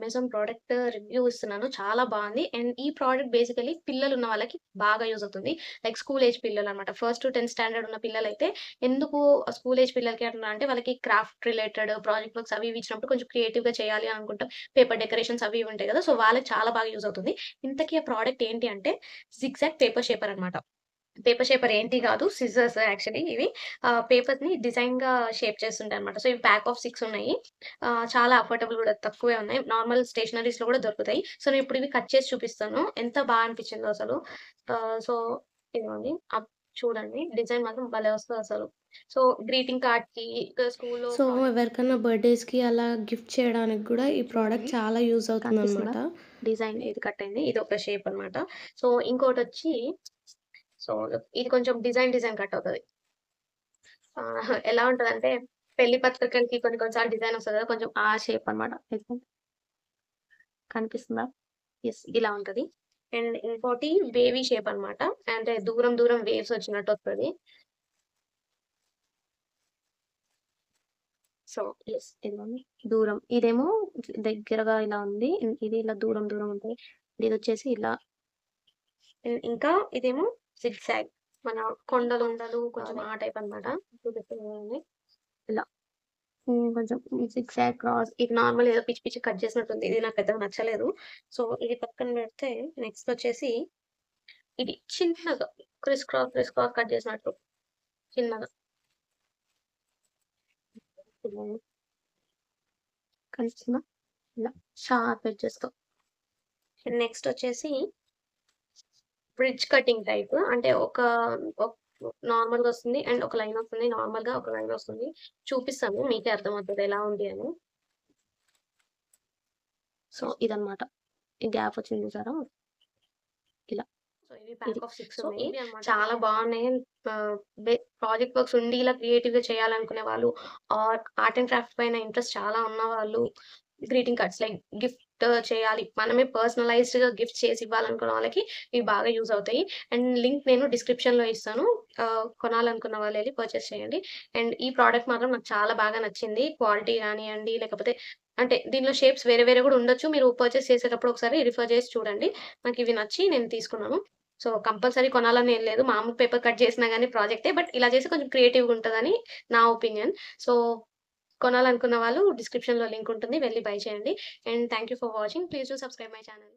Amazon product review ఇస్తున్నాను. చాలా బావుంది. అండ్ ఈ ప్రోడక్ట్ బేసికల్లీ పిల్లలున్న వాళ్ళకి బాగా యూజ్ అవుతుంది. లైక్ స్కూల్ ఏజ్ పిల్లలనమాట. ఫస్ట్ టు 10థ్ స్టాండర్డ్ ఉన్న పిల్లలైతే ఎందుకు స్కూల్ ఏజ్ పిల్లలకి అంటున్నా అంటే వాళ్ళకి క్రాఫ్ట్ రిలేటెడ్ ప్రాజెక్ట్ వర్క్స్ అవి ఇవి ఇచ్చినప్పుడు కొంచెం క్రియేటివ్‌గా చేయాలి అని అనుకుంటాం. పేపర్ డెకరేషన్స్ అవి ఇవి ఉంటాయి గదా! సో, వాళ్ళకి చాలా బాగా యూజ్ అవుతుంది. ఇంతకీ ఆ ప్రోడక్ట్ ఏంటి అంటే జిగ్‌జాగ్ పేపర్ షేపర్ అనమాట. పేపర్ షేపర్ ఏంటి గాదు. సిజర్స్ యాక్చువల్లీ ఇవి. పేపర్‌ని డిజైన్‌గా షేప్ చేస్తుంటాయన్నమాట. సో, ఇవి ప్యాక్ ఆఫ్ 6 ఉన్నాయి. చాలా అఫోర్డబుల్ గూడా తక్కువే ఉన్నాయి. నార్మల్ స్టేషనరీస్‌లో గూడా దొరుకుతాయి. సో, నేనిప్పుడు ఇవి కట్ చేసి చూపిస్తాను. ఎంత బా అనిపించిందో అసలు. సో, ఇదిగోండి. చూడండి. డిజైన్ మాత్రం భలే వస్తదసలు. సో, గ్రీటింగ్ కార్డ్‌కి స్కూల్‌లో సో, ప్రాజెక్ట్ ఎవరికన్నా బర్త్‌డేస్‌కి అలా గిఫ్ట్ చేయడానికి గూడా ఈ చూడండి. ప్రోడక్ట్ చాలా యూజ్ కనిపిస్తుందా? అవుతుందనమాట. డిజైన్ ఇది కట్ అయింది. ఇదొక షేప్ అన్నమాట. సో, ఇంకోటొచ్చి సో, ఇది కొంచెం డిజైన్ కట్ అవుతది. ఎలా ఉంటదంటే పెళ్లి పత్రికలకి కొన్ని కొన్ని సార్లు డిజైన్ వస్తది కదా! కొంచెం ఆ షేప్ అన్నమాట. కనిపిస్తుందా? యెస్. ఇలా ఉంటది. అండ్ ఇంకోటి వేవీ షేప్ అన్నమాట. అంటే దూరం దూరం వేవ్స్ వచ్చినట్టు వస్తది. So, yes. ఇదిగోండి. దూరం. ఇదేమో దగ్గరగా ఇలా ఉంది. ఇది ఇలా దూరం దూరం ఉంటది. ఇదొచ్చేసి ఇలా. ఇంకా ఇదేమో జిగ్‌జాగ్. మన కొండలుండలు కొంచెం ఆ టైప్ అన్నమాట. చూపిస్తున్నా చూడండి. ఇలా. కొంచెం సిగ్‌జాగ్ క్రాస్ ఇది నార్మల్ ఏదో పిచ్చి పిచ్చిగా కట్ చేసినట్టుంది. ఇది నాకు పెద్దగా నచ్చలేదు. సో, ఇది పక్కన పెడితే నెక్స్ట్ వచ్చేసి ఇది చిన్నగా క్రిస్ క్రాస్ కట్ చేసినట్టు చిన్నగా. ఇలా కనిపిస్తుందా? ఇలా షార్ప్ ఎడ్జెస్‌తో. నెక్స్ట్ వచ్చేసి బ్రిడ్జ్ కటింగ్ టైప్. అంటే ఒక్ నార్మల్‌గా వస్తుంది. అండ్ ఒక లైన్ వస్తుంది. నార్మల్‌గా ఒక లైన్ వస్తుంది. చూపిస్తాను మీకే అర్థమవుతది ఎలా ఉంది అని. సో, ఇదన్నమాట. ఈ గ్యాప్ వచ్చింది చూసారా? ఇలా. సో, ఇవి ప్యాక్ ఆఫ్ 6 ఉన్నాయి. ఇవి అన్నమాట. చాలా బావున్నాయి. ఆహ్, ప్రాజెక్ట్ వర్క్స్ ఉండి ఇలా క్రియేటివ్‌గా చేయాలనుకునే వాళ్ళు, ఆర్ట్ అండ్ క్రాఫ్ట్ పైన ఇంట్రెస్ట్ చాలా ఉన్నవాళ్ళు, గ్రీటింగ్ కార్డ్స్ లైక్ గిఫ్ట్ చేయాలి. మనమే పర్సనలైజ్డ్‌గా గిఫ్ట్ చేసి ఇవ్వాలనుకున్న వాళ్ళకి ఇవి బాగా యూజ్ అవుతాయి. అండ్ లింక్ నేను డిస్క్రిప్షన్‌లో ఇస్తాను. కొనాలనుకున్న వాళ్ళెళ్లి పర్చేస్ చేయండి. అండ్ ఈ ప్రొడక్ట్ మాత్రం నాకు చాలా బాగా నచ్చింది. క్వాలిటీ గానియండి, లేకపోతే అంటే దీనిలో షేప్స్ వేరే వేరే గూడా ఉండొచ్చు. మీరు పర్చేస్ చేసేటప్పుడు ఒకసారి రిఫర్ చేసి చూడండి. నాకివి నచ్చి నేను తీసుకున్నాను. సో, కంపల్సరీ కొనాలని ఏం లేదు. మామూలు పేపర్ కట్ చేసినా గాని ప్రాజెక్టే. బట్ ఇలా చేస్తే కొంచెం క్రియేటివ్‌గా ఉంటదని నా ఒపీనియన్. సో, కొనాలనుకున్న వాళ్ళు డిస్క్రిప్షన్‌లో లింక్ ఉంటుంది. వెళ్లి బై చేయండి. And thank you for watching. Please do subscribe my channel.